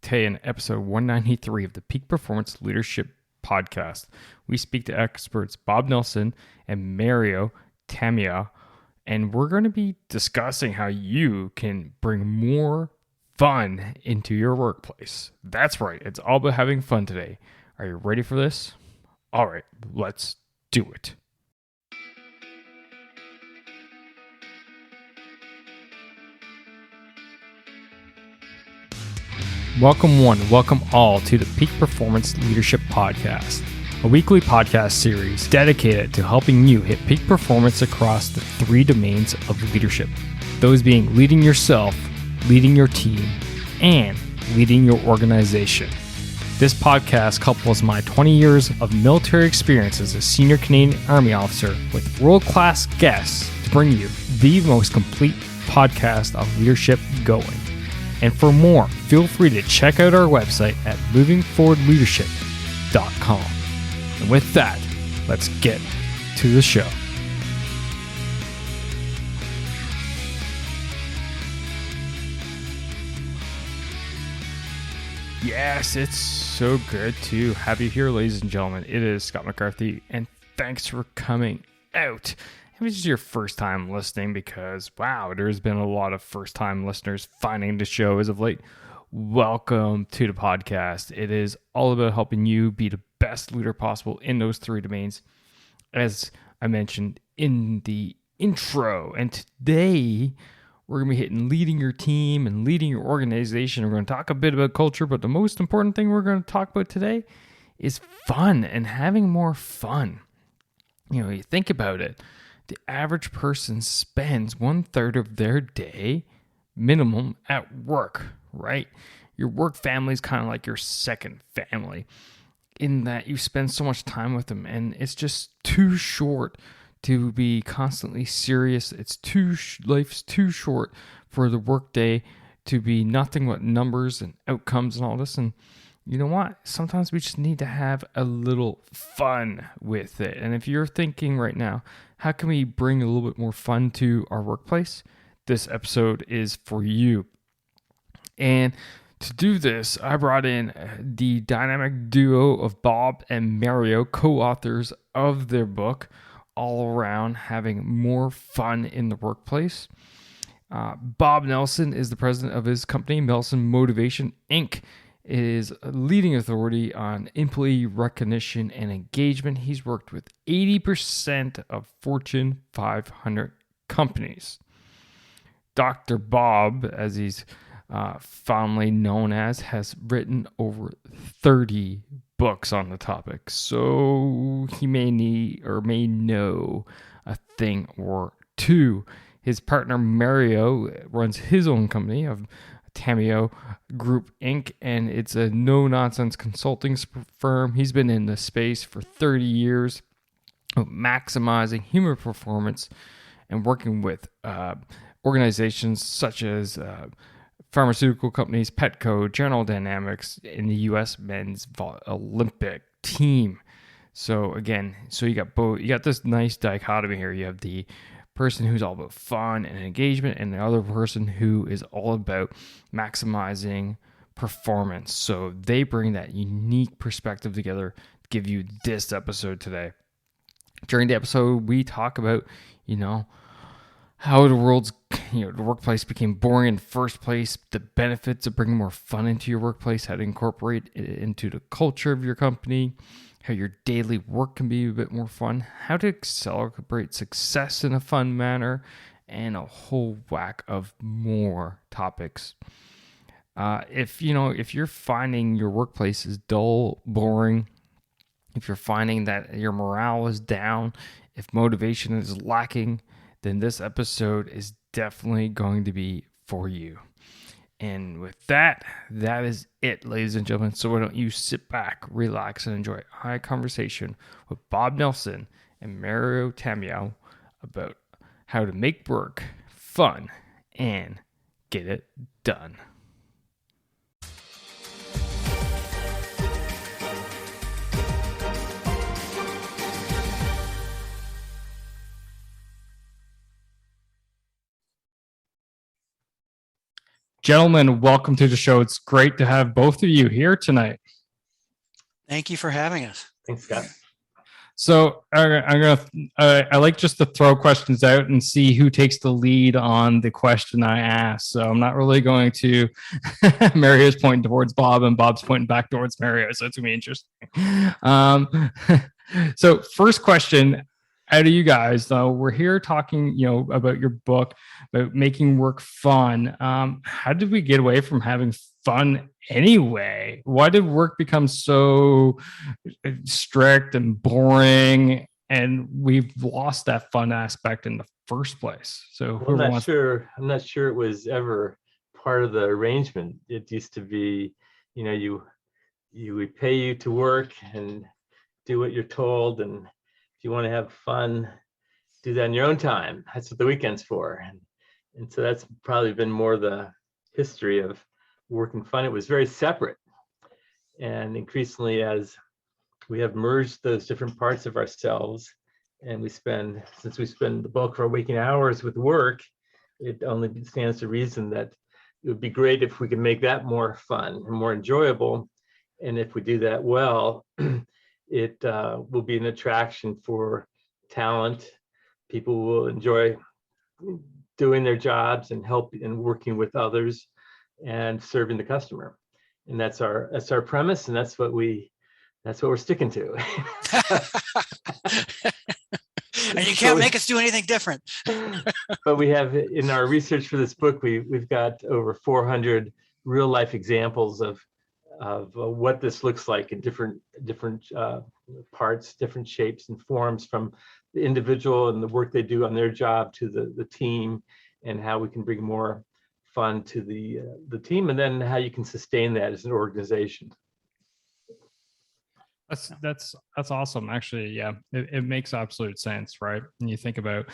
Today in episode 193 of the Peak Performance Leadership Podcast, we speak to experts Bob Nelson and Mario Tamayo, and we're going to be discussing how you can bring more fun into your workplace. That's right, it's all about having fun today. Are you ready for this? All right, let's do it. Welcome one, welcome all to the Peak Performance Leadership Podcast, a weekly podcast series dedicated to helping you hit peak performance across the three domains of leadership. Those being leading yourself, leading your team, and leading your organization. This podcast couples my 20 years of military experience as a senior Canadian Army officer with world-class guests to bring you the most complete podcast of leadership going. And for more, feel free to check out our website at movingforwardleadership.com. And with that, let's get to the show. Yes, it's so good to have you here, ladies and gentlemen. It is Scott McCarthy, and thanks for coming out. If this is your first time listening, because wow, there's been a lot of first time listeners finding the show as of late, welcome to the podcast. It is all about helping you be the best leader possible in those three domains, as I mentioned in the intro. And today we're going to be hitting leading your team and leading your organization. We're going to talk a bit about culture, but the most important thing we're going to talk about today is fun and having more fun. You know, you think about it. The average person spends 1/3 of their day minimum at work, right? Your work family is kind of like your second family in that you spend so much time with them, and it's just too short to be constantly serious. Life's too short for the workday to be nothing but numbers and outcomes and all this. And you know what? Sometimes we just need to have a little fun with it. And if you're thinking right now, how can we bring a little bit more fun to our workplace? This episode is for you. And to do this, I brought in the dynamic duo of Bob and Mario, co-authors of their book, All Around Having More Fun in the Workplace. Bob Nelson is the president of his company, Nelson Motivation Inc. It is a leading authority on employee recognition and engagement. He's worked with 80% of Fortune 500 companies. Dr. Bob, as he's fondly known as, has written over 30 books on the topic. So he may need or may know a thing or two. His partner Mario runs his own company of Tamayo Group Inc, and it's a no-nonsense consulting firm. He's been in the space for 30 years, maximizing human performance and working with organizations such as pharmaceutical companies, Petco, General Dynamics, in the U.S. men's Olympic team. So again, you got both. You got this nice dichotomy here. You have the person who's all about fun and engagement, and the other person who is all about maximizing performance. So they bring that unique perspective together to give you this episode today. During the episode, we talk about, how the workplace became boring in the first place, the benefits of bringing more fun into your workplace, how to incorporate it into the culture of your company, how your daily work can be a bit more fun, how to celebrate success in a fun manner, and a whole whack of more topics. If you're finding your workplace is dull, boring, if you're finding that your morale is down, if motivation is lacking, then this episode is definitely going to be for you. And with that is it, ladies and gentlemen. So why don't you sit back, relax, and enjoy a high conversation with Bob Nelson and Mario Tamayo about how to make work fun and get it done. Gentlemen, welcome to the show. It's great to have both of you here tonight. Thank you for having us. Thanks, Scott. So I like just to throw questions out and see who takes the lead on the question I ask. So I'm not really going to Mario's pointing towards Bob and Bob's pointing back towards Mario. So it's gonna be interesting. So first question out of you guys, though, we're here talking, about your book, about making work fun. How did we get away from having fun anyway? Why did work become so strict and boring, and we've lost that fun aspect in the first place? So I'm not sure it was ever part of the arrangement. It used to be, we pay you to work and do what you're told, and if you want to have fun, do that in your own time. That's what the weekend's for. And so that's probably been more the history of work and fun. It was very separate. And increasingly, as we have merged those different parts of ourselves, and since we spend the bulk of our waking hours with work, it only stands to reason that it would be great if we could make that more fun and more enjoyable. And if we do that well, it will be an attraction for talent. People will enjoy doing their jobs and working with others and serving the customer. And that's our premise, and that's what we're sticking to. And you can't make us do anything different. But we have, in our research for this book, we've got over 400 real life examples of what this looks like in different parts, different shapes and forms, from the individual and the work they do on their job to the team, and how we can bring more fun to the team, and then how you can sustain that as an organization. That's awesome. Actually, yeah, it makes absolute sense, right? And you think about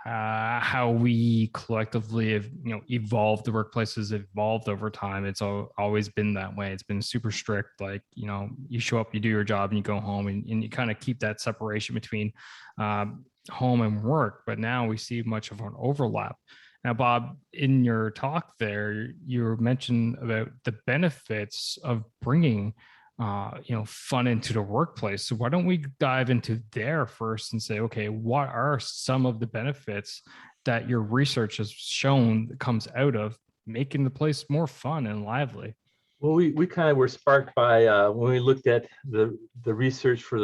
how we collectively have, evolved. The workplace has evolved over time. It's always been that way. It's been super strict. Like, you show up, you do your job, and you go home, and you kind of keep that separation between home and work. But now we see much of an overlap. Now, Bob, in your talk there, you mentioned about the benefits of bringing fun into the workplace. So why don't we dive into there first and say, okay, what are some of the benefits that your research has shown that comes out of making the place more fun and lively? Well, we kind of were sparked by when we looked at the research for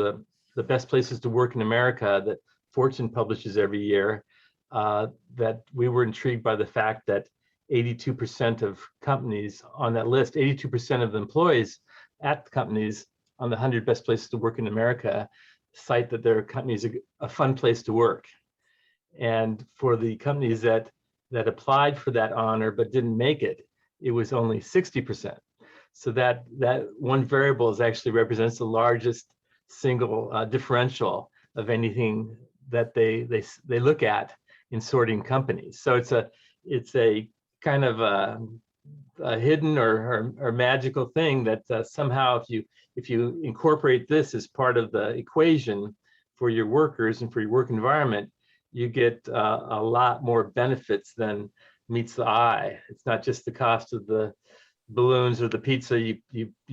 the best places to work in America that Fortune publishes every year, that we were intrigued by the fact that 82% of companies on that list, 82% of the employees at companies on the 100 best places to work in America cite that their company is a fun place to work. And for the companies that applied for that honor but didn't make it, it was only 60%. So that one variable actually represents the largest single differential of anything that they look at in sorting companies. So it's a kind of a hidden or magical thing that somehow if you incorporate this as part of the equation for your workers and for your work environment, you get a lot more benefits than meets the eye. It's not just the cost of the balloons or the pizza you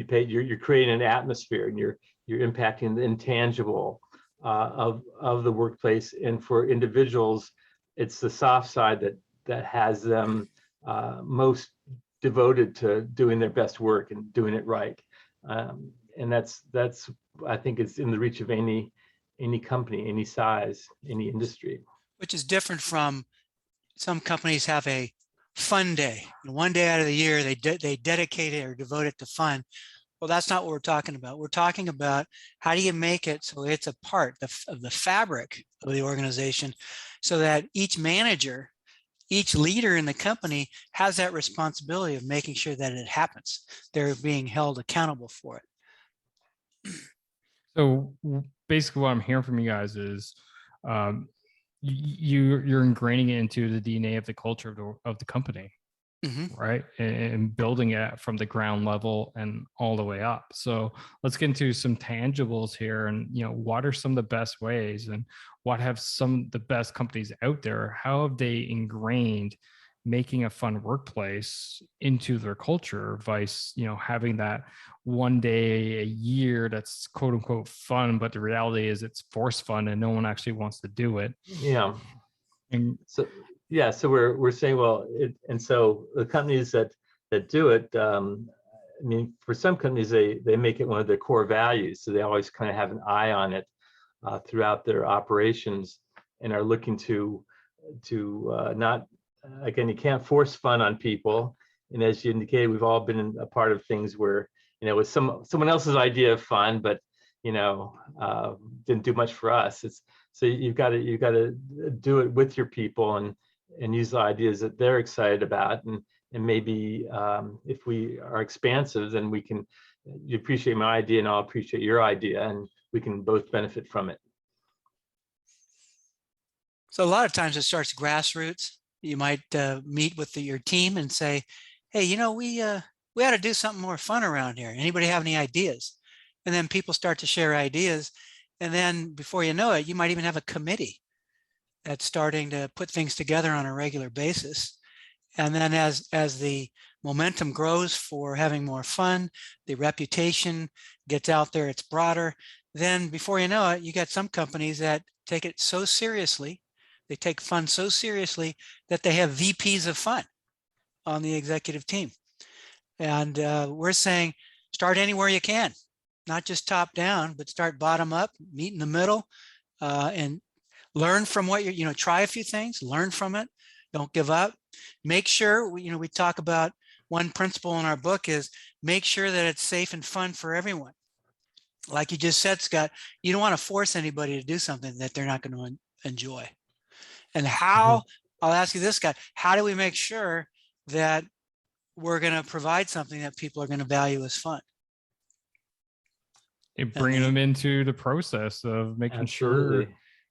pay. You're creating an atmosphere, and you're impacting the intangible of the workplace. And for individuals, it's the soft side that has them most devoted to doing their best work and doing it right. And that's I think it's in the reach of any company, any size, any industry. Which is different from some companies have a fun day. One day out of the year, they dedicate it or devote it to fun. Well, that's not what we're talking about. We're talking about how do you make it so it's a part of the fabric of the organization, so that each manager, each leader in the company has that responsibility of making sure that it happens. They're being held accountable for it. So basically what I'm hearing from you guys is you're ingraining it into the DNA of the culture of the company. Mm-hmm. Right, and building it from the ground level and all the way up. So let's get into some tangibles here, and what are some of the best ways, and what have some of the best companies out there? How have they ingrained making a fun workplace into their culture, vice, having that one day a year that's quote unquote fun, but the reality is it's forced fun and no one actually wants to do it. Yeah. And So yeah, so we're saying, well, and so the companies that do it, I mean, for some companies, they make it one of their core values, so they always kind of have an eye on it throughout their operations, and are looking to not, again, you can't force fun on people. And as you indicated, we've all been a part of things where, it was someone else's idea of fun, but didn't do much for us. So you've got to do it with your people and use the ideas that they're excited about, and maybe if we are expansive, then you appreciate my idea and I'll appreciate your idea, and we can both benefit from it. So a lot of times it starts grassroots. You might meet with your team and say, hey, we ought to do something more fun around here. Anybody have any ideas? And then people start to share ideas. And then before you know it, you might even have a committee that's starting to put things together on a regular basis. And then as the momentum grows for having more fun, the reputation gets out there, it's broader. Then before you know it, you got some companies that take it so seriously, they take fun so seriously that they have VPs of fun on the executive team. And we're saying, start anywhere you can, not just top down, but start bottom up, meet in the middle, and learn from what try a few things, learn from it, don't give up. Make sure, we talk about one principle in our book is make sure that it's safe and fun for everyone. Like you just said, Scott, you don't want to force anybody to do something that they're not going to enjoy. And how, I'll ask you this, Scott, how do we make sure that we're going to provide something that people are going to value as fun? Bringing them into the process of making sure,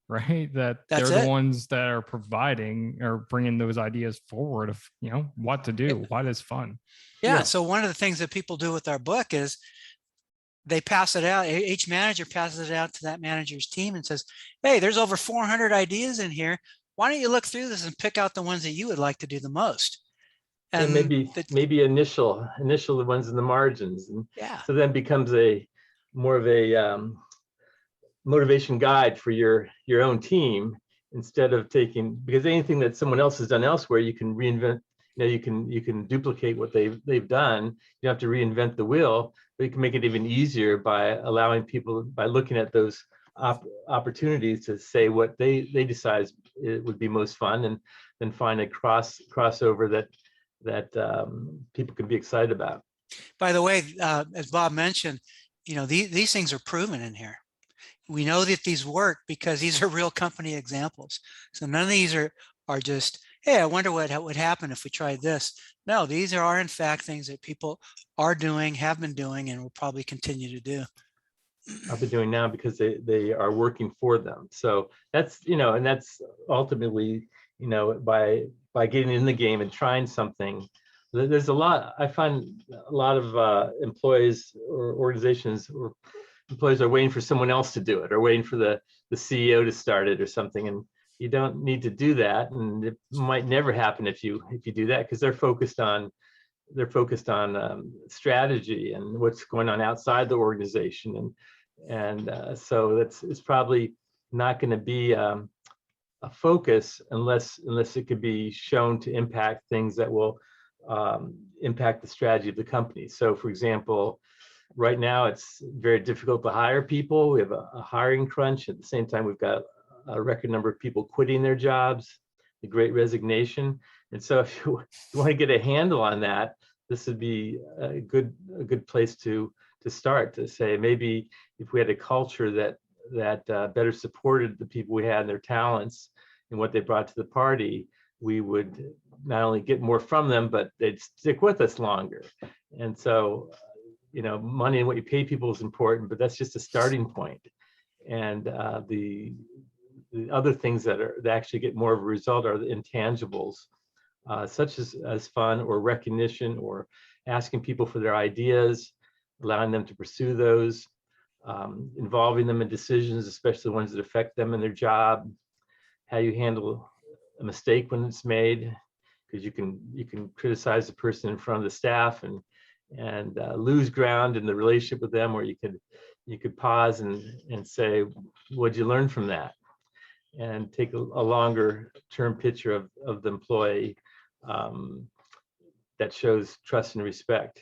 right, that they're the ones that are providing or bringing those ideas forward of, what to do, what is fun. Yeah. So one of the things that people do with our book is they pass it out. Each manager passes it out to that manager's team and says, hey, there's over 400 ideas in here. Why don't you look through this and pick out the ones that you would like to do the most? And maybe initial the ones in the margins. And yeah. So then becomes more of a motivation guide for your own team, instead of because anything that someone else has done elsewhere, you can reinvent. You can duplicate what they've done. You don't have to reinvent the wheel, but you can make it even easier by allowing people, by looking at those opportunities to say what they decide it would be most fun, and then find a crossover that people can be excited about. By the way, as Bob mentioned, these things are proven in here. We know that these work because these are real company examples. So none of these are just, hey, I wonder what would happen if we tried this. No, these are in fact things that people are doing, have been doing, and will probably continue to do. Are doing now because they are working for them. So that's, and that's ultimately, by getting in the game and trying something. There's a lot, I find a lot of employees or organizations or employees are waiting for someone else to do it, or waiting for the CEO to start it or something. And you don't need to do that. And it might never happen if you do that, because they're focused on strategy and what's going on outside the organization. And so it's probably not going to be a focus unless it could be shown to impact things that will impact the strategy of the company. So for example, right now it's very difficult to hire people. We have a hiring crunch. At the same time, we've got a record number of people quitting their jobs, the Great Resignation. And so if you want to get a handle on that, this would be a good place to start, to say maybe if we had a culture that better supported the people we had and their talents and what they brought to the party, we would not only get more from them, but they'd stick with us longer. And so, money and what you pay people is important, but that's just a starting point. And the other things that actually get more of a result are the intangibles, such as fun or recognition, or asking people for their ideas, allowing them to pursue those, involving them in decisions, especially the ones that affect them in their job, how you handle a mistake when it's made, because you can criticize the person in front of the staff and lose ground in the relationship with them, or you could pause and say, what'd you learn from that? And take a longer term picture of the employee that shows trust and respect.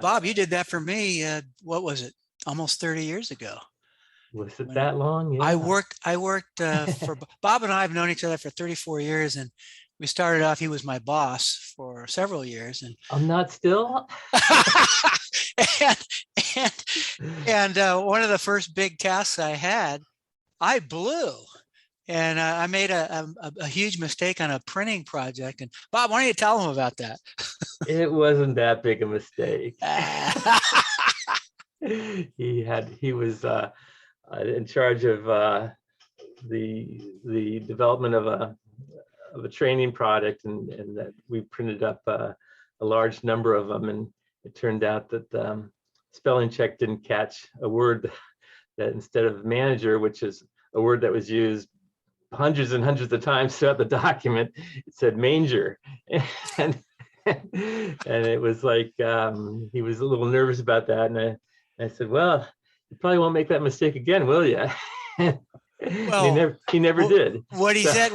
Bob, you did that for me. What was it? Almost 30 years ago. Was it that long? Yeah. I worked for Bob, and I have known each other for 34 years, and we started off. He was my boss for several years, and I'm not still. and one of the first big tasks I had, I blew, and I made a huge mistake on a printing project. And Bob, why don't you tell him about that? It wasn't that big a mistake. He was in charge of the development of a training product, and that we printed up a large number of them, and it turned out that spelling check didn't catch a word that instead of manager, which is a word that was used hundreds and hundreds of times throughout the document, it said manger. And it was like he was a little nervous about that, and I said, well, you probably won't make that mistake again, will you? Well, he never did. What he said,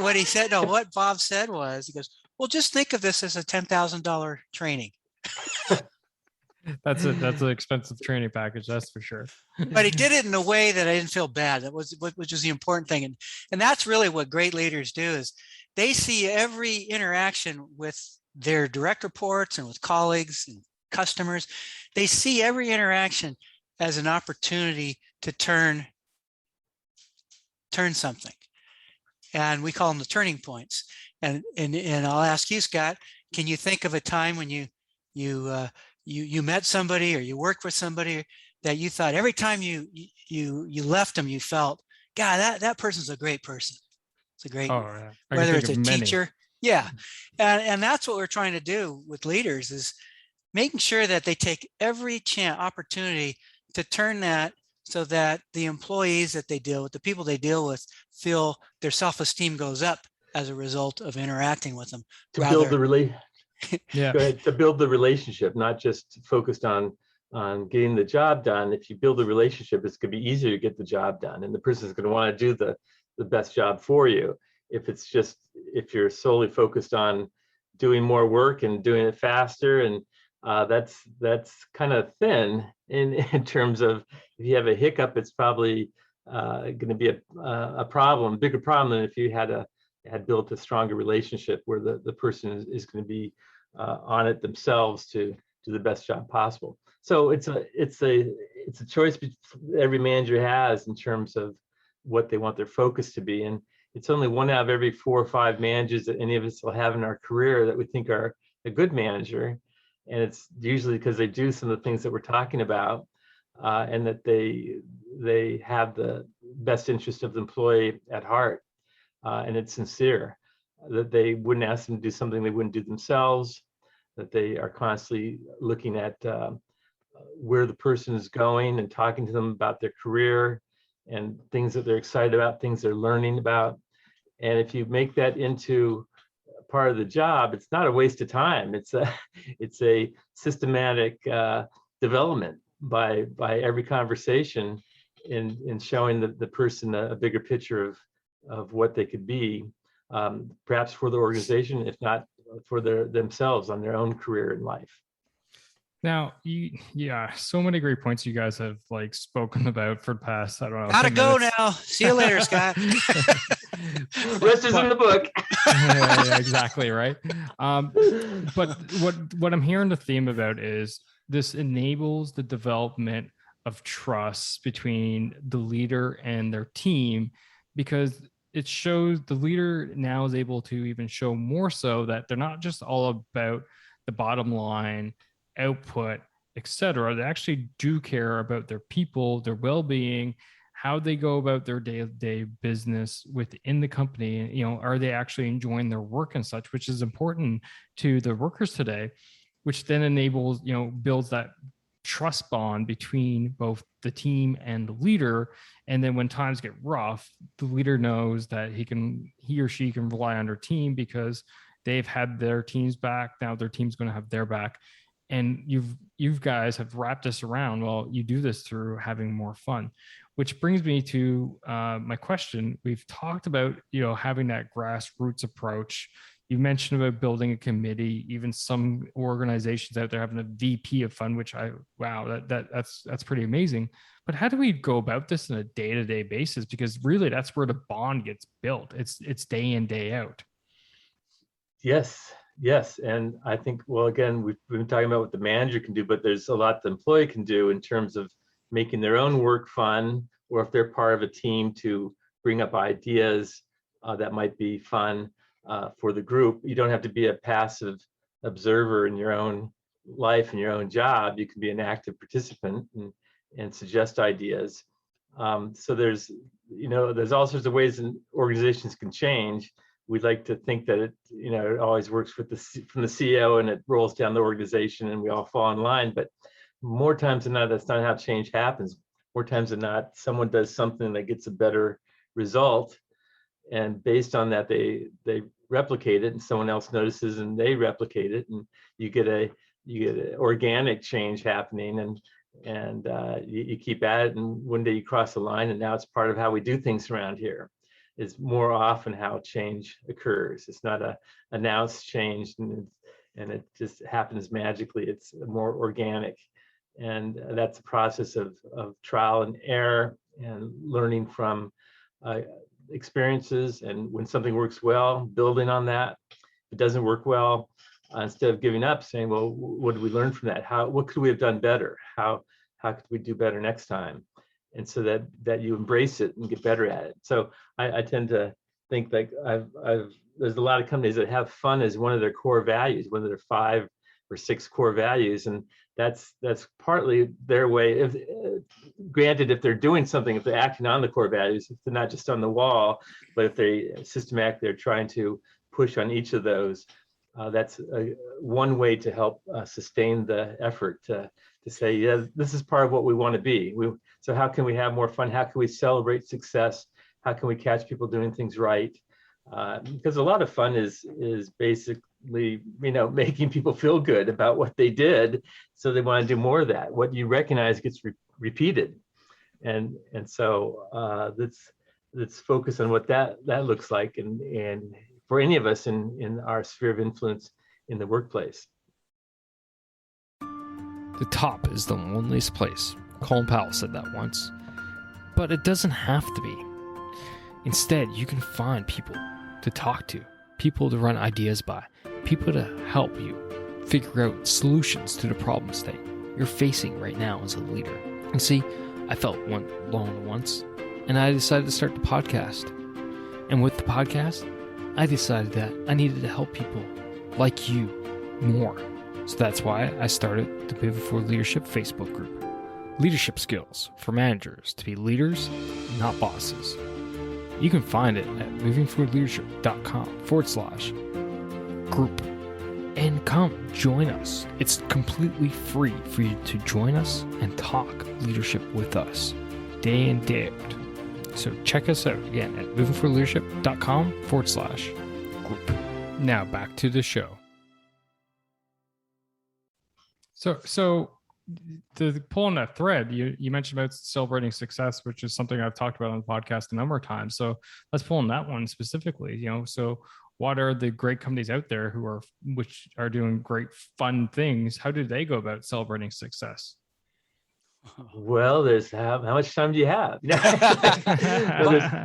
no, what Bob said was, he goes, well, just think of this as a $10,000 training. That's an expensive training package, that's for sure. But he did it in a way that I didn't feel bad. That was, which is the important thing. And that's really what great leaders do, is they see every interaction with their direct reports and with colleagues and customers. They see every interaction as an opportunity to turn something. And we call them the turning points. And I'll ask you, Scott, can you think of a time when you met somebody or you worked with somebody that you thought every time you left them, you felt, God, that person's a great person. It's a great, whether it's a teacher. Yeah. And that's what we're trying to do with leaders, is making sure that they take every opportunity to turn that so that the employees that they deal with, the people they deal with, feel their self-esteem goes up as a result of interacting with them. Build the relationship, not just focused on getting the job done. If you build a relationship, it's going to be easier to get the job done, and the person's going to want to do the best job for you. If you're solely focused on doing more work and doing it faster, and that's kind of thin in terms of, if you have a hiccup, it's probably going to be a bigger problem than if you had built a stronger relationship where the person is going to be on it themselves to do the best job possible. So it's a choice every manager has in terms of what they want their focus to be. And it's only one out of every 4 or 5 managers that any of us will have in our career that we think are a good manager. And it's usually because they do some of the things that we're talking about, and that they have the best interest of the employee at heart, and it's sincere, that they wouldn't ask them to do something they wouldn't do themselves, that they are constantly looking at where the person is going and talking to them about their career and things that they're excited about, things they're learning about. And if you make that into part of the job, it's not a waste of time. It's a systematic development by every conversation in showing the person a bigger picture of what they could be, perhaps for the organization, if not for themselves on their own career in life. Now, so many great points you guys have spoken about for the past, I don't know. Gotta go now. See you later, Scott. Rest is in the book. yeah, exactly, right. But what I'm hearing the theme about is this enables the development of trust between the leader and their team, because it shows the leader now is able to even show more so that they're not just all about the bottom line, output, etc. They actually do care about their people, their well-being, how they go about their day-to-day business within the company. Are they actually enjoying their work and such, which is important to the workers today, which then enables, builds that trust bond between both the team and the leader. And then when times get rough, the leader knows that he or she can rely on their team because they've had their teams back. Now their team's going to have their back. And you guys have wrapped us around. Well, you do this through having more fun, which brings me to my question. We've talked about, having that grassroots approach. You mentioned about building a committee, even some organizations out there having a VP of fun, which that's pretty amazing. But how do we go about this on a day-to-day basis? Because really that's where the bond gets built. It's day in, day out. Yes. And I think, well, again, we've been talking about what the manager can do, but there's a lot the employee can do in terms of making their own work fun, or if they're part of a team to bring up ideas that might be fun for the group. You don't have to be a passive observer in your own life and your own job. You can be an active participant and suggest ideas. So there's all sorts of ways organizations can change. We'd like to think that it always works from the CEO and it rolls down the organization and we all fall in line. But more times than not, that's not how change happens. More times than not, someone does something that gets a better result, and based on that, they replicate it, and someone else notices and they replicate it, and you get an organic change happening, and you keep at it, and one day you cross the line, and now it's part of how we do things around here. Is more often how change occurs. It's not a announced change and it just happens magically. It's more organic, and that's a process of trial and error and learning from experiences. And when something works well, building on that. If it doesn't work well, instead of giving up, saying, well, what did we learn from that? What could we have done better? How could we do better next time? And so that you embrace it and get better at it. So I tend to think like there's a lot of companies that have fun as one of their core values, one of their 5 or 6 core values, and that's partly their way. Granted, if they're doing something, if they're acting on the core values, if they're not just on the wall, but if they're trying to push on each of those, that's one way to help sustain the effort to say, yeah, this is part of what we want to be. So how can we have more fun? How can we celebrate success? How can we catch people doing things right? Because a lot of fun is basically, making people feel good about what they did, so they want to do more of that. What you recognize gets repeated, and so let's focus on what that looks like, and for any of us in our sphere of influence in the workplace. The top is the loneliest place. Colin Powell said that once. But it doesn't have to be. Instead, you can find people to talk to, people to run ideas by, people to help you figure out solutions to the problems that you're facing right now as a leader. And see, I felt alone once, and I decided to start the podcast. And with the podcast, I decided that I needed to help people like you more. So that's why I started the Pivot for Leadership Facebook group. Leadership skills for managers to be leaders, not bosses. You can find it at movingforwardleadership.com/group. And come join us. It's completely free for you to join us and talk leadership with us day in, day out. So check us out again at movingforwardleadership.com/group. Now back to the show. So to pull on that thread, you mentioned about celebrating success, which is something I've talked about on the podcast a number of times. So let's pull on that one specifically. So what are the great companies out there which are doing great fun things? How do they go about celebrating success? Well, there's how much time do you have?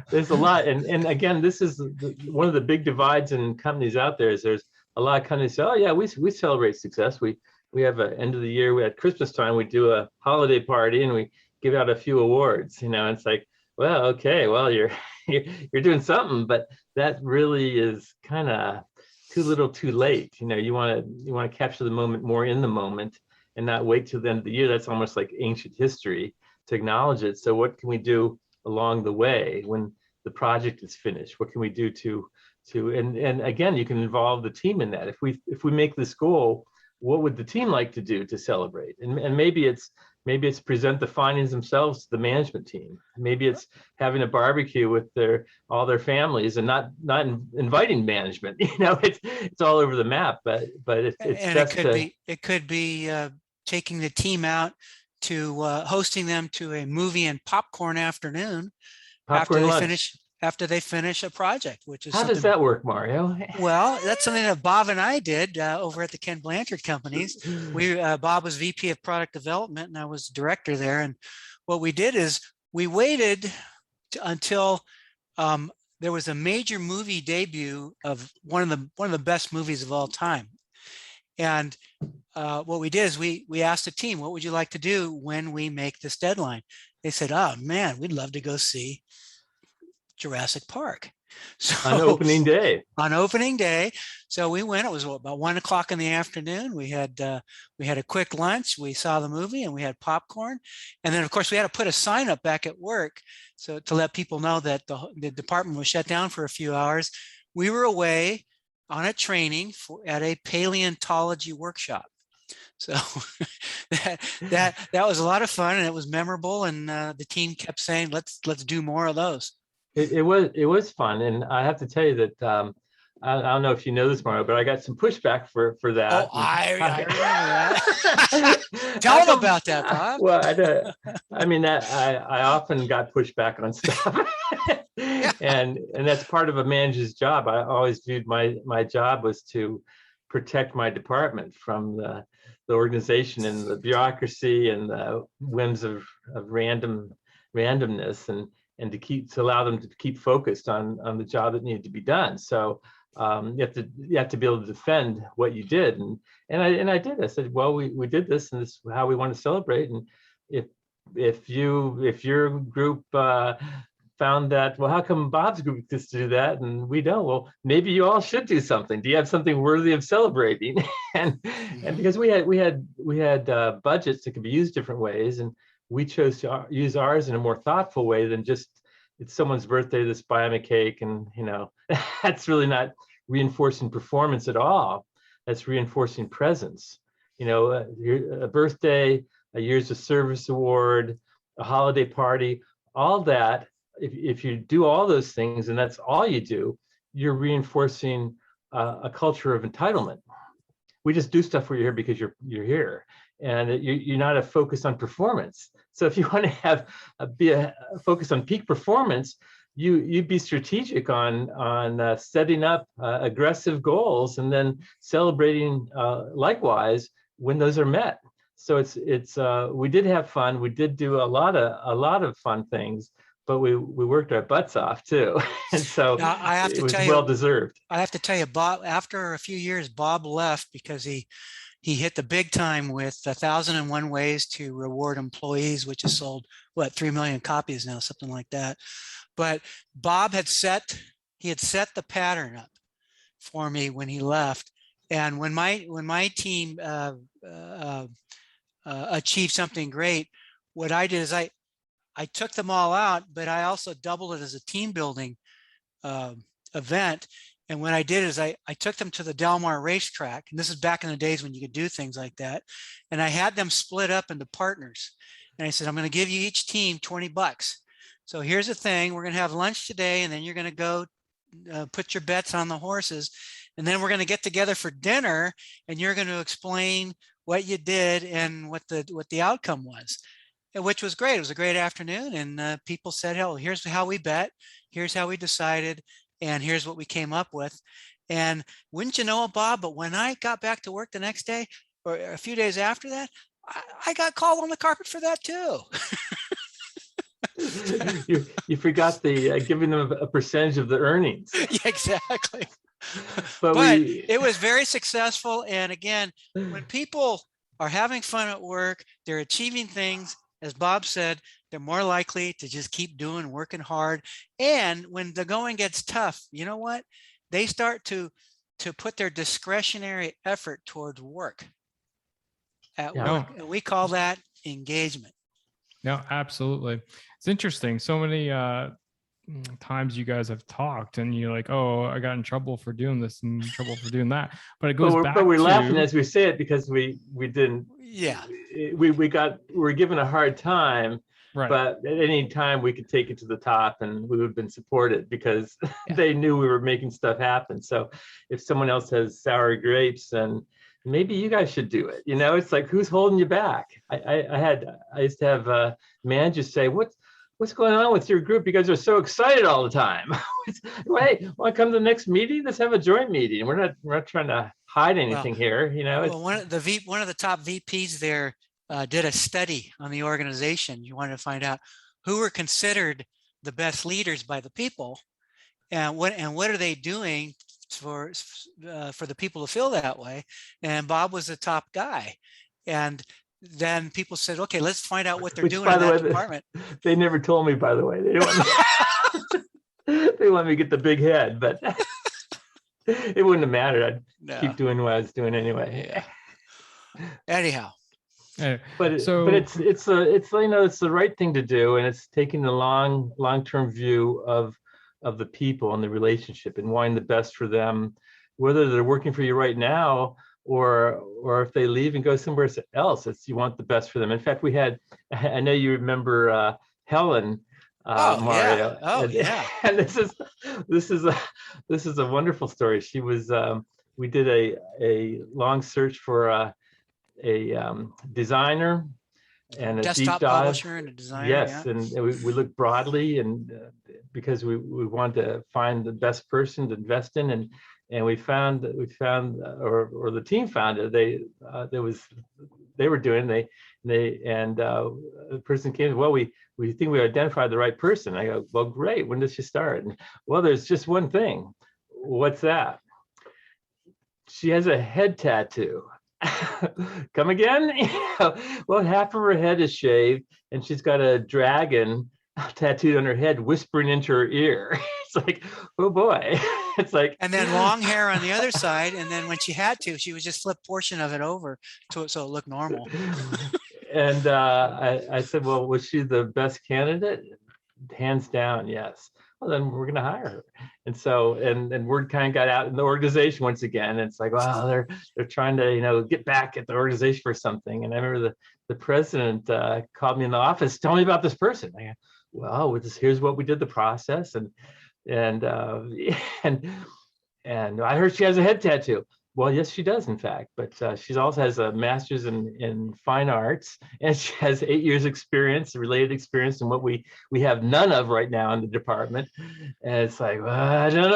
There's a lot, and again, this is one of the big divides in companies out there. Is there's a lot of companies say, oh yeah, we celebrate success. We have an end of the year. At Christmas time, we do a holiday party and we give out a few awards. It's like, well, okay, well you're doing something, but that really is kind of too little, too late. You want to capture the moment more in the moment and not wait till the end of the year. That's almost like ancient history to acknowledge it. So what can we do along the way when the project is finished? What can we do to and again, you can involve the team in that. If we make this goal, what would the team like to do to celebrate? And maybe it's present the findings themselves to the management team. Maybe it's having a barbecue with all their families and not inviting management. It's all over the map. But it's And best it could be taking the team out to hosting them to a movie and popcorn afternoon popcorn lunch. after they finish a project, which is How does that work, Mario? Well, that's something that Bob and I did over at the Ken Blanchard companies. Bob was VP of product development and I was director there. And what we did is we waited until there was a major movie debut of one of the best movies of all time. And what we did is we asked the team, what would you like to do when we make this deadline? They said, oh man, we'd love to go see Jurassic Park. So on opening day. So we went. It was about 1 o'clock in the afternoon. We had a quick lunch. We saw the movie and we had popcorn. And then of course we had to put a sign up back at work so to let people know that the department was shut down for a few hours. We were away on a training at a paleontology workshop. So that was a lot of fun and it was memorable. And the team kept saying, let's do more of those. It was fun, and I have to tell you that I don't know if you know this, Mario, but I got some pushback for that. Oh, I remember that. Tell them about that, Bob. Well, I often got pushback on stuff, and that's part of a manager's job. I always viewed my job was to protect my department from the organization and the bureaucracy and the whims of randomness and to allow them to keep focused on the job that needed to be done. So you have to be able to defend what you did, and I did. I said, well, we did this, and this is how we want to celebrate. And if your group found that, well, how come Bob's group gets to do that and we don't? Well, maybe you all should do something. Do you have something worthy of celebrating? and because we had budgets that could be used different ways, and we chose to use ours in a more thoughtful way than just it's someone's birthday, let's buy them a cake, and that's really not reinforcing performance at all. That's reinforcing presence. A birthday, a years of service award, a holiday party, all that. If you do all those things and that's all you do, you're reinforcing a culture of entitlement. We just do stuff where you're here because you're here, and you're not a focus on performance. So if you want to be a focus on peak performance, you'd be strategic on setting up aggressive goals and then celebrating likewise when those are met. So it's we did have fun. We did do a lot of fun things, but we worked our butts off too, and so now, it was well deserved. I have to tell you, Bob. After a few years, Bob left because he hit the big time with 1,001 Ways to Reward Employees, which has sold 3 million copies now, something like that. But Bob had set the pattern up for me when he left, and when my team achieved something great, what I did is I took them all out, but I also doubled it as a team building event. And what I did is I took them to the Del Mar racetrack, and this is back in the days when you could do things like that. And I had them split up into partners. And I said, I'm going to give you each team $20. So here's the thing, we're going to have lunch today, and then you're going to go put your bets on the horses. And then we're going to get together for dinner, and you're going to explain what you did and what the outcome was. Which was great. It was a great afternoon, and people said, "Oh, here's how we bet, here's how we decided, and here's what we came up with." And wouldn't you know it, Bob? But when I got back to work the next day, or a few days after that, I got called on the carpet for that too. you forgot the giving them a percentage of the earnings. Yeah, exactly. But it was very successful. And again, when people are having fun at work, they're achieving things. As Bob said, they're more likely to just keep working hard. And when the going gets tough, you know what? They start to put their discretionary effort towards work at work. And we call that engagement. No, absolutely. It's interesting. So many times you guys have talked and you're like, oh, I got in trouble for doing this and trouble for doing that. But it goes back but we're to laughing as we say it because we didn't. Yeah. We were given a hard time. right. But at any time we could take it to the top and we would have been supported because they knew we were making stuff happen. So if someone else has sour grapes, and maybe you guys should do it, it's like, who's holding you back? I used to have managers say, what's going on with your group? You guys are so excited all the time. Hey, want to come to the next meeting? Let's have a joint meeting. We're not trying to hide anything here. Well, one of the top VPs there did a study on the organization. You wanted to find out who were considered the best leaders by the people, and what are they doing for the people to feel that way. And Bob was the top guy. And then people said, okay, let's find out what they're doing in that department. They never told me, by the way. They want me to get the big head, but it wouldn't have mattered. I'd keep doing what I was doing anyway. Yeah. Anyhow. But it's the right thing to do, and it's taking the long-term view of the people and the relationship and wanting the best for them, whether they're working for you right now or if they leave and go somewhere else. You want the best for them. In fact, I know you remember Helen, Mario. Yeah. Oh, yeah. And this is a wonderful story. She was we did a long search for a designer and a desktop deep dive. Publisher and a designer. Yes, yeah. and we looked broadly, and because we wanted to find the best person to invest in, and we found or the team found it. They were doing the person came. Well, we think we identified the right person. I go, well, great. When does she start? And, well, there's just one thing. What's that? She has a head tattoo. Come again? Well, half of her head is shaved, and she's got a dragon tattooed on her head, whispering into her ear. It's like, oh boy. It's like, and then long hair on the other side, and then when she had to, she would just flip portion of it over so it looked normal. And I said, well, was she the best candidate? Hands down, yes. Well, then we're going to hire her. And so, and word kind of got out in the organization once again. It's like, wow, they're trying to, get back at the organization for something. And I remember the president called me in the office, tell me about this person. I go, well, here's what we did, the process. And I heard she has a head tattoo. Well, yes, she does, in fact, but she also has a master's in fine arts, and she has 8 years experience, related experience, in what we have none of right now in the department. And it's like, well, I don't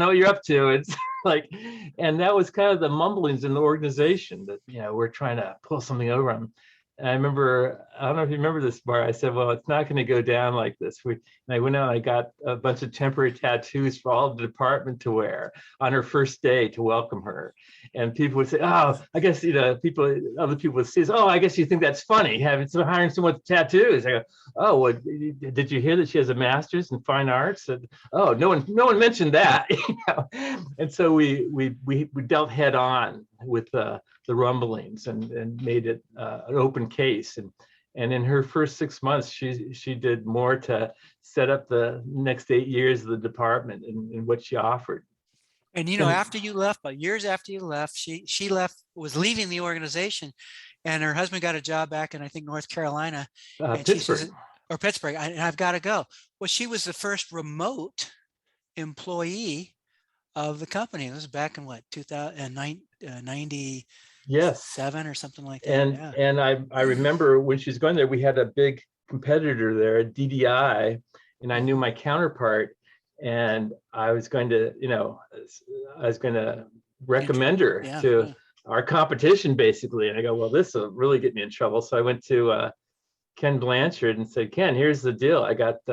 know what you're up to. It's like, and that was kind of the mumblings in the organization that, we're trying to pull something over on. And I remember, I don't know if you remember this, Bar, I said, well, it's not going to go down like this. And I went out and I got a bunch of temporary tattoos for all of the department to wear on her first day to welcome her. And people would say, oh, I guess, other people would say, oh, I guess you think that's funny, hiring someone with tattoos. I go, oh, well, did you hear that she has a master's in fine arts? And, oh, no one mentioned that. And so we dealt head on with the rumblings and made it an open case. And in her first 6 months, she did more to set up the next 8 years of the department and what she offered. And after you left, but years after you left, she was leaving the organization, and her husband got a job back in, I think, North Carolina, and Pittsburgh. She says, or Pittsburgh, and I've got to go. Well, she was the first remote employee of the company. It was back in 1990. Yes, 7 or something like that. And I remember when she was going there, we had a big competitor there, DDI, and I knew my counterpart, and I was going to recommend her to our competition, basically. And I go, well, this will really get me in trouble. So I went to Ken Blanchard and said, Ken, here's the deal. I got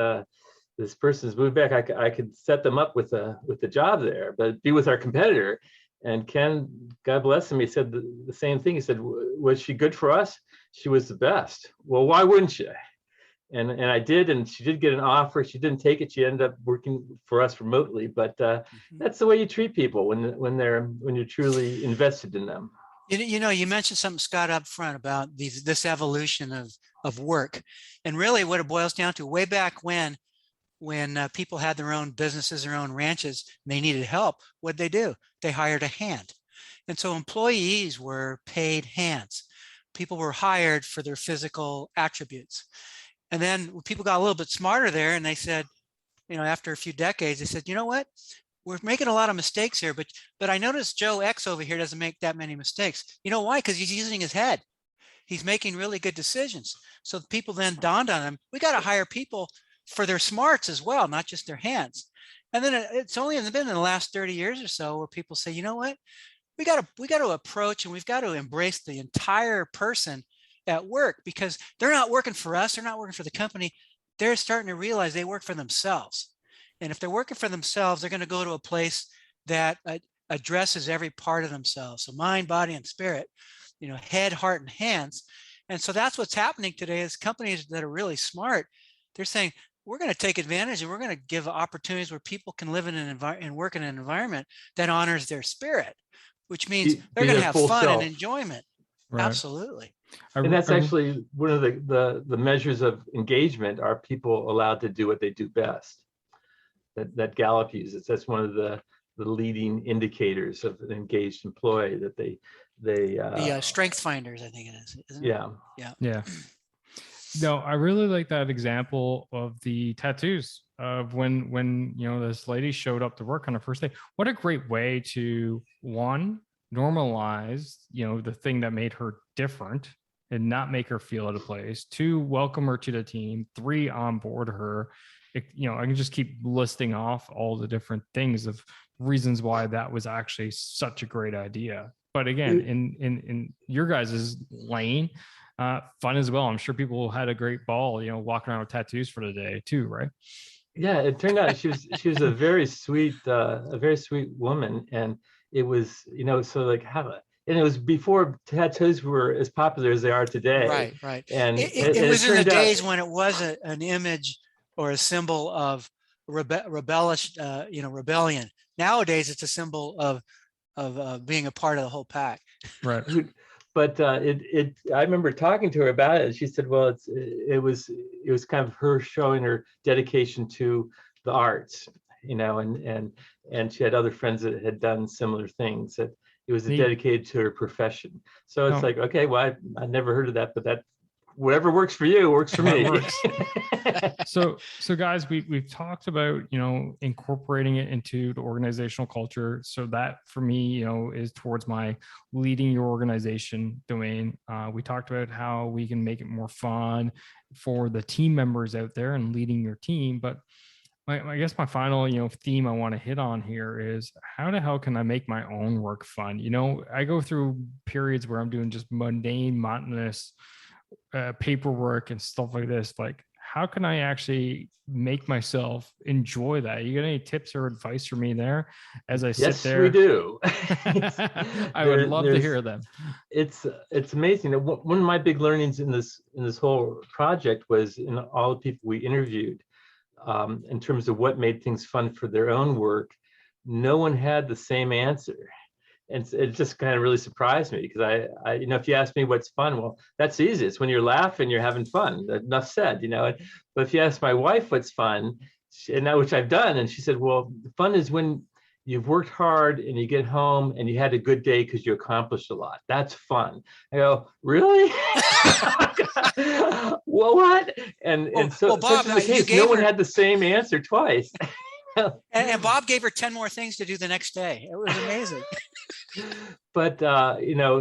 this person's moved back. I could set them up with the job there, but be with our competitor. And Ken, God bless him, he said the same thing. He said, was she good for us? She was the best. Well, why wouldn't she? And I did, and she did get an offer. She didn't take it. She ended up working for us remotely. But that's the way you treat people when you're truly invested in them. You mentioned something, Scott, up front about this evolution of work. And really what it boils down to, way back when, when people had their own businesses, their own ranches, and they needed help, what'd they do? They hired a hand. And so employees were paid hands. People were hired for their physical attributes. And then people got a little bit smarter there, and they said, after a few decades, they said, you know what? We're making a lot of mistakes here, but I noticed Joe X over here doesn't make that many mistakes. You know why? Because he's using his head. He's making really good decisions. So the people then dawned on them, we got to hire people for their smarts as well, not just their hands. And then it's only been in the last 30 years or so where people say, you know what? We got to approach and we've got to embrace the entire person at work, because they're not working for us. They're not working for the company. They're starting to realize they work for themselves. And if they're working for themselves, they're going to go to a place that addresses every part of themselves. So mind, body, and spirit, head, heart, and hands. And so that's what's happening today is companies that are really smart. They're saying, we're going to take advantage and we're going to give opportunities where people can live in and work in an environment that honors their spirit, which means they're going to have fun and enjoyment. Right. Absolutely. And that's actually one of the measures of engagement. Are people allowed to do what they do best? That Gallup uses. That's one of the leading indicators of an engaged employee, that the strength finders, I think it is. Isn't yeah. It? Yeah. No, I really like that example of the tattoos of when this lady showed up to work on her first day. What a great way to, one, normalize the thing that made her different and not make her feel out of place. Two, welcome her to the team. Three, onboard her. I can just keep listing off all the different things of reasons why that was actually such a great idea. But again, in your guys' lane, fun as well. I'm sure people had a great ball, walking around with tattoos for the day too, right? Yeah, it turned out she was a very sweet woman, and it was so like how. And it was before tattoos were as popular as they are today. Right. And it was in the days when it was an image or a symbol of rebellion. Nowadays, it's a symbol of being a part of the whole pack. Right. But I remember talking to her about it. She said, well, it was kind of her showing her dedication to the arts, and she had other friends that had done similar things, that it was dedicated to her profession. So it's like, okay, well, I never heard of that, but that whatever works for you works for me. So guys, we've talked about, incorporating it into the organizational culture. So that for me, is towards my leading your organization domain. We talked about how we can make it more fun for the team members out there and leading your team. But I guess my final, theme I want to hit on here is how the hell can I make my own work fun? I go through periods where I'm doing just mundane, monotonous paperwork and stuff like this. Like, how can I actually make myself enjoy that? You got any tips or advice for me there as I sit there? Yes, we do. I would love to hear them. It's amazing. One of my big learnings in this whole project was in all the people we interviewed, in terms of what made things fun for their own work. No one had the same answer. And it just kind of really surprised me, because I if you ask me what's fun, well, that's easy. It's when you're laughing, you're having fun. Enough said, But if you ask my wife what's fun, which I've done, and she said, well, fun is when you've worked hard and you get home and you had a good day because you accomplished a lot. That's fun. I go, really? Well, what? And so Bob, such is the case. No one had the same answer twice. And Bob gave her 10 more things to do the next day. It was amazing. But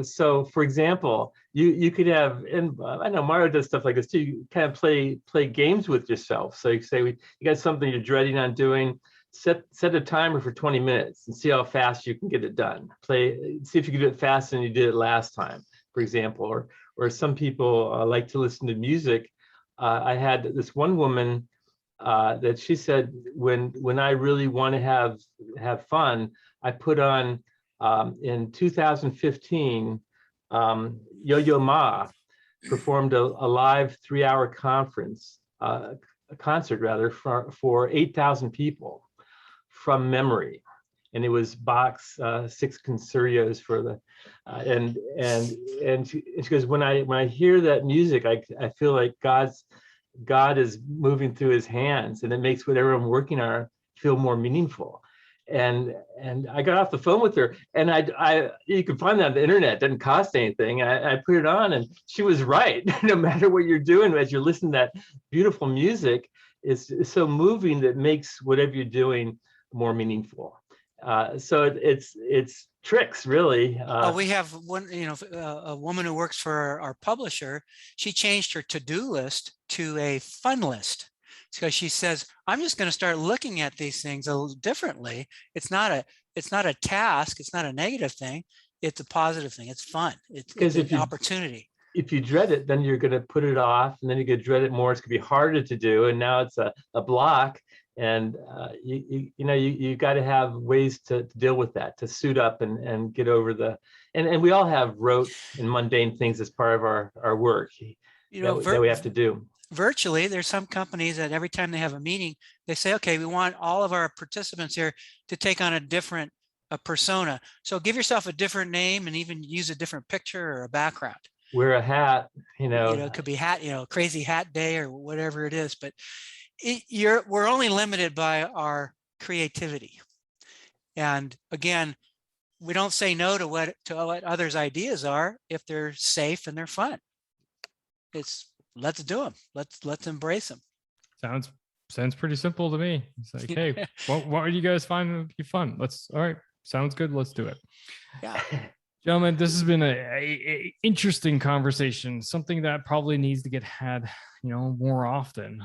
so for example, you could have, and I know Mario does stuff like this too. You kind of play games with yourself. So you say you got something you're dreading on doing. Set a timer for 20 minutes and see how fast you can get it done. See if you can do it faster than you did it last time, for example. Or some people like to listen to music. I had this one woman that she said, when I really want to have fun, I put on in 2015, Yo-Yo Ma performed a live 3-hour concert for 8,000 people from memory. And it was Bach's 6 concertos for the and she goes, when I hear that music, I feel like God is moving through his hands, and it makes whatever I'm working on feel more meaningful. And I got off the phone with her, and I you can find that on the internet. It doesn't cost anything. I put it on, and she was right. No matter what you're doing, as you're listening to that beautiful music, it's so moving that makes whatever you're doing more meaningful. So it's tricks, really. We have one, a woman who works for our publisher. She changed her to-do list to a fun list, because she says, I'm just going to start looking at these things a little differently. It's not a task. It's not a negative thing. It's a positive thing. It's fun. It's an opportunity. If you dread it, then you're going to put it off, and then you're going to dread it more. It's going to be harder to do, and now it's a block. And you got to have ways to deal with that, to suit up and get over and we all have rote and mundane things as part of our work that we have to do. Virtually, there's some companies that every time they have a meeting, they say, okay, we want all of our participants here to take on a different persona. So give yourself a different name and even use a different picture or a background. Wear a hat, it could be hat, crazy hat day or whatever it is, but we're only limited by our creativity. And again, we don't say no to what others' ideas are if they're safe and they're fun. Let's do them. Let's embrace them. Sounds pretty simple to me. It's like, hey, what would you guys find would be fun? All right, sounds good. Let's do it. Yeah. Gentlemen, this has been a interesting conversation, something that probably needs to get had, more often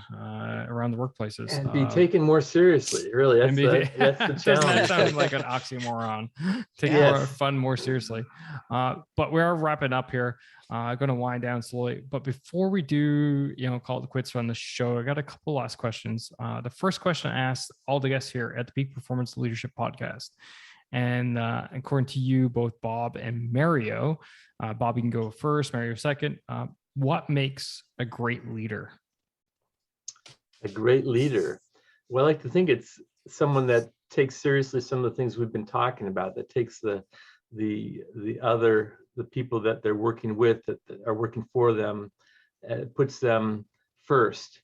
around the workplaces. And be taken more seriously, really. That's the challenge. That sounds like an oxymoron. Taking more fun more seriously. But we are wrapping up here. I'm going to wind down slowly. But before we do, call it quits on the show, I got a couple last questions. The first question I asked all the guests here at the Peak Performance Leadership Podcast. And according to you, both Bob and Mario, Bob, you can go first, Mario second. What makes a great leader? A great leader. Well, I like to think it's someone that takes seriously some of the things we've been talking about, that takes the people that they're working with, that are working for them, puts them first.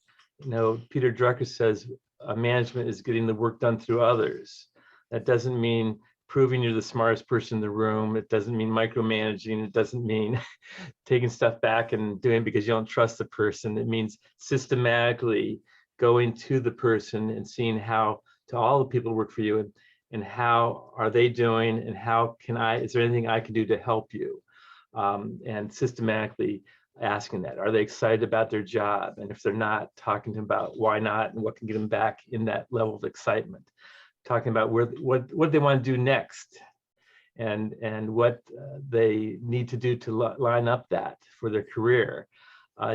Peter Drucker says, management is getting the work done through others. That doesn't mean proving you're the smartest person in the room. It doesn't mean micromanaging. It doesn't mean taking stuff back and doing it because you don't trust the person. It means systematically going to the person and seeing how, to all the people who work for you, and how are they doing, and is there anything I can do to help you? And systematically asking that. Are they excited about their job? And if they're not, talking to them about why not and what can get them back in that level of excitement. Talking about what they want to do next, and what they need to do to line up that for their career.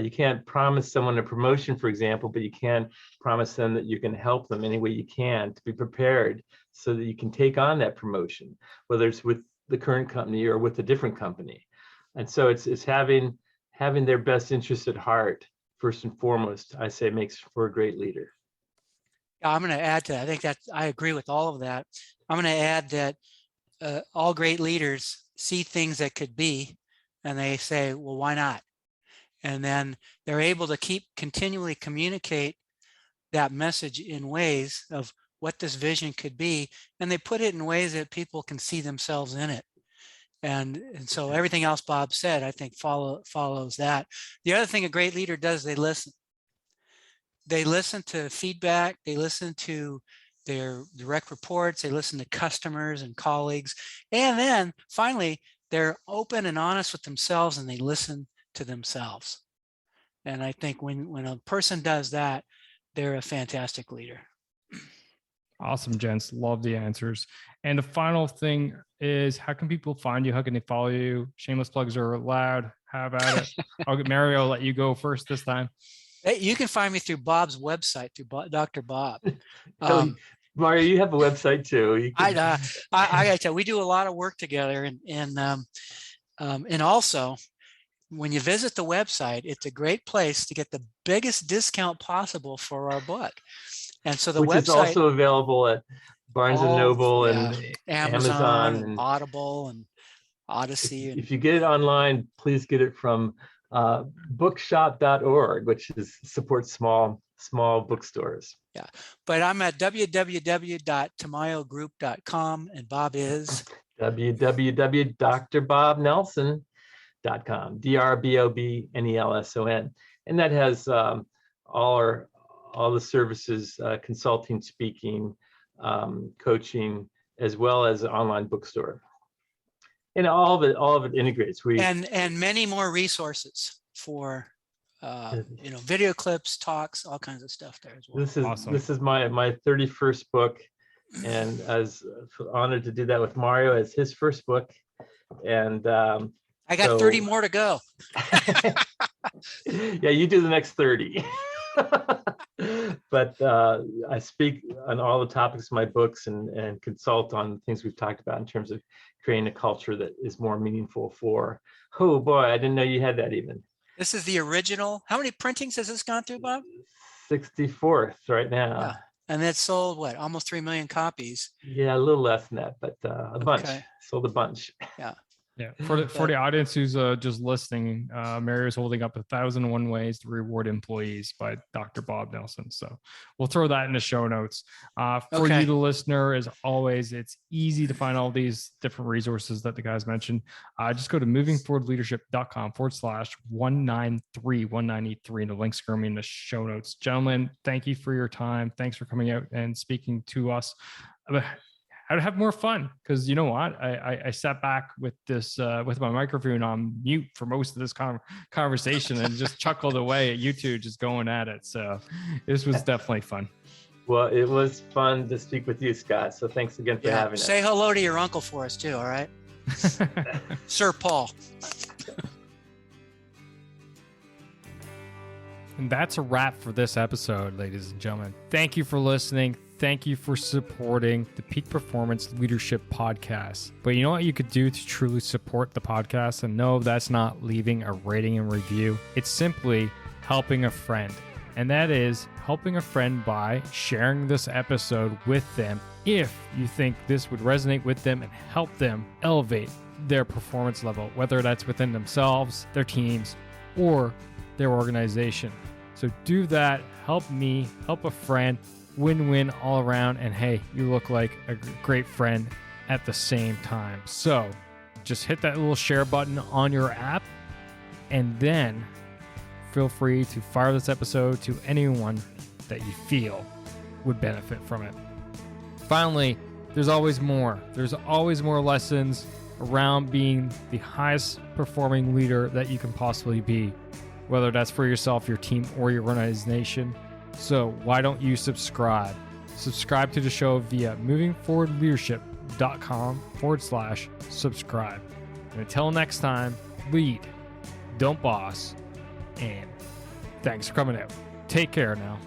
You can't promise someone a promotion, for example, but you can promise them that you can help them any way you can to be prepared so that you can take on that promotion, whether it's with the current company or with a different company. And so it's having their best interest at heart first and foremost. I say makes for a great leader. I'm going to add to that. I think that I agree with all of that. I'm going to add that all great leaders see things that could be, and they say, well, why not? And then they're able to continually communicate that message in ways of what this vision could be. And they put it in ways that people can see themselves in it. And so everything else Bob said, I think follows that. The other thing a great leader does, they listen. They listen to feedback. They listen to their direct reports. They listen to customers and colleagues. And then finally, they're open and honest with themselves, and they listen to themselves. And I think when a person does that, they're a fantastic leader. Awesome, gents. Love the answers. And the final thing is, how can people find you? How can they follow you? Shameless plugs are allowed. How about it? Mario, I'll let you go first this time. You can find me through Bob's website, through Dr. Bob. Mario, you have a website too. I got to tell you, we do a lot of work together, and also when you visit the website, it's a great place to get the biggest discount possible for our book. And so which website is also available at Barnes and Noble and Amazon and Audible and Odyssey. If you get it online, please get it from bookshop.org, which supports small bookstores. Yeah, but I'm at www.tamayogroup.com, and Bob is www.drbobnelson.com, DRBOBNELSON, and that has all the services, consulting, speaking, coaching, as well as an online bookstore. And all of it integrates. And many more resources for video clips, talks, all kinds of stuff there as well. This is my 31st book, and I was honored to do that with Mario as his first book. And I got 30 more to go. Yeah, you do the next 30. But I speak on all the topics of my books and consult on things we've talked about in terms of creating a culture that is more meaningful for, oh boy, I didn't know you had that even. This is the original. How many printings has this gone through, Bob? 64th right now. Yeah. And that's sold, what, almost 3 million copies? Yeah, a little less than that, but a bunch. Okay. Sold a bunch. Yeah. Yeah, for the audience who's just listening, Mary is holding up 1,001 Ways to Reward Employees by Dr. Bob Nelson. So we'll throw that in the show notes. For you, the listener, as always, it's easy to find all these different resources that the guys mentioned. Just go to movingforwardleadership.com/193, and the links are going to be in the show notes. Gentlemen, thank you for your time. Thanks for coming out and speaking to us. How to have more fun, because you know what, I sat back with this with my microphone on mute for most of this conversation and just chuckled away at you two just going at it. So this was definitely fun. Well, it was fun to speak with you, Scott. So thanks again for having us. Say hello to your uncle for us too. All right, Sir Paul. And that's a wrap for this episode, ladies and gentlemen. Thank you for listening. Thank you for supporting the Peak Performance Leadership Podcast. But you know what you could do to truly support the podcast? And no, that's not leaving a rating and review. It's simply helping a friend. And that is helping a friend by sharing this episode with them if you think this would resonate with them and help them elevate their performance level, whether that's within themselves, their teams, or their organization. So do that. Help me, help a friend. Win-win all around. And hey, you look like a great friend at the same time. So just hit that little share button on your app, and then feel free to fire this episode to anyone that you feel would benefit from it. Finally, there's always more. There's always more lessons around being the highest performing leader that you can possibly be, whether that's for yourself, your team, or your organization. So why don't you subscribe? Subscribe to the show via movingforwardleadership.com/subscribe. And until next time, lead, don't boss, and thanks for coming out. Take care now.